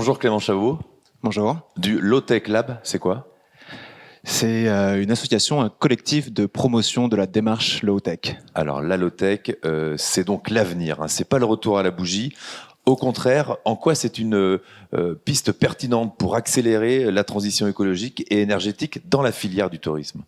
Bonjour Clément Chabot. Bonjour. Du Low Tech Lab, c'est quoi? C'est une association, un collectif de promotion de la démarche low tech. Alors la low tech, c'est donc l'avenir, hein. C'est pas le retour à la bougie. Au contraire, en quoi c'est une piste pertinente pour accélérer la transition écologique et énergétique dans la filière du tourisme?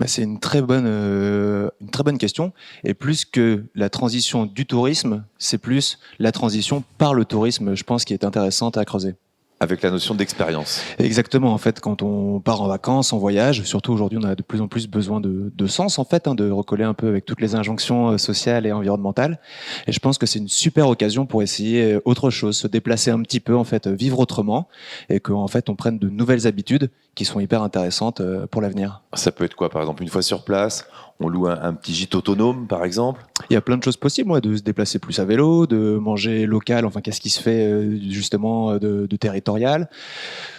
C'est une très bonne question. Et plus que la transition du tourisme, c'est plus la transition par le tourisme, je pense, qui est intéressante à creuser. Avec la notion d'expérience. Exactement, en fait, quand on part en vacances, en voyage, surtout aujourd'hui, on a de plus en plus besoin de sens, en fait, de recoller un peu avec toutes les injonctions sociales et environnementales. Et je pense que c'est une super occasion pour essayer autre chose, se déplacer un petit peu, en fait, vivre autrement, et qu'en fait, on prenne de nouvelles habitudes qui sont hyper intéressantes pour l'avenir. Ça peut être quoi, par exemple, une fois sur place, on loue un petit gîte autonome, par exemple? Il y a plein de choses possibles, de se déplacer plus à vélo, de manger local, enfin qu'est-ce qui se fait justement de territorial,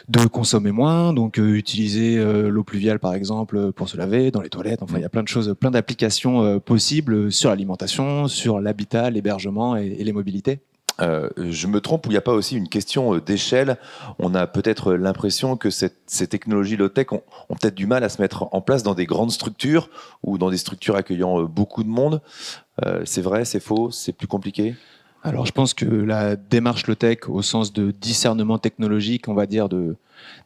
de consommer moins, donc utiliser l'eau pluviale par exemple pour se laver dans les toilettes, enfin il y a plein de choses, plein d'applications possibles sur l'alimentation, sur l'habitat, l'hébergement et les mobilités. Je me trompe ou il n'y a pas aussi une question d'échelle? On a peut-être l'impression que ces technologies low-tech ont peut-être du mal à se mettre en place dans des grandes structures ou dans des structures accueillant beaucoup de monde. C'est vrai, c'est faux, c'est plus compliqué? Alors, je pense que la démarche low-tech, au sens de discernement technologique, on va dire,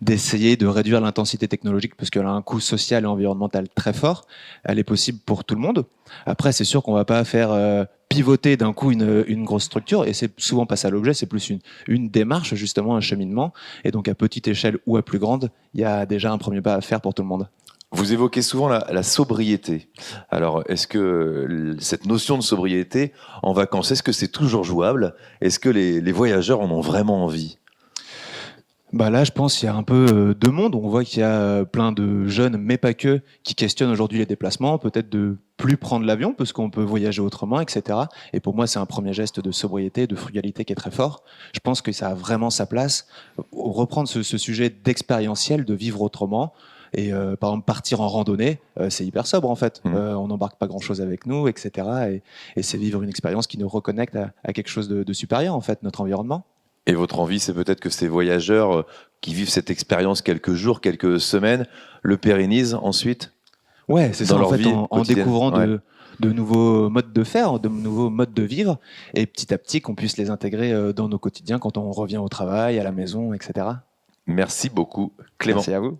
d'essayer de réduire l'intensité technologique parce qu'elle a un coût social et environnemental très fort, elle est possible pour tout le monde. Après, c'est sûr qu'on va pas faire pivoter d'un coup une grosse structure, et c'est souvent pas ça l'objet, c'est plus une démarche, justement, un cheminement. Et donc, à petite échelle ou à plus grande, il y a déjà un premier pas à faire pour tout le monde. Vous évoquez souvent la sobriété. Alors, est-ce que cette notion de sobriété en vacances, est-ce que c'est toujours jouable? Est-ce que les voyageurs en ont vraiment envie? Là, je pense qu'il y a un peu deux mondes. On voit qu'il y a plein de jeunes, mais pas que, qui questionnent aujourd'hui les déplacements, peut-être de plus prendre l'avion parce qu'on peut voyager autrement, etc. Et pour moi, c'est un premier geste de sobriété, de frugalité qui est très fort. Je pense que ça a vraiment sa place. Reprendre ce sujet d'expérientiel, de vivre autrement. Et par exemple, partir en randonnée, c'est hyper sobre en fait. On n'embarque pas grand-chose avec nous, etc. Et c'est vivre une expérience qui nous reconnecte à quelque chose de supérieur en fait, notre environnement. Et votre envie, c'est peut-être que ces voyageurs qui vivent cette expérience quelques jours, quelques semaines, le pérennisent ensuite Ouais, c'est dans ça, en leur fait, vie en quotidienne. découvrant Ouais. de nouveaux modes de faire, de nouveaux modes de vivre, et petit à petit qu'on puisse les intégrer dans nos quotidiens quand on revient au travail, à la maison, etc. Merci beaucoup, Clément. Merci à vous.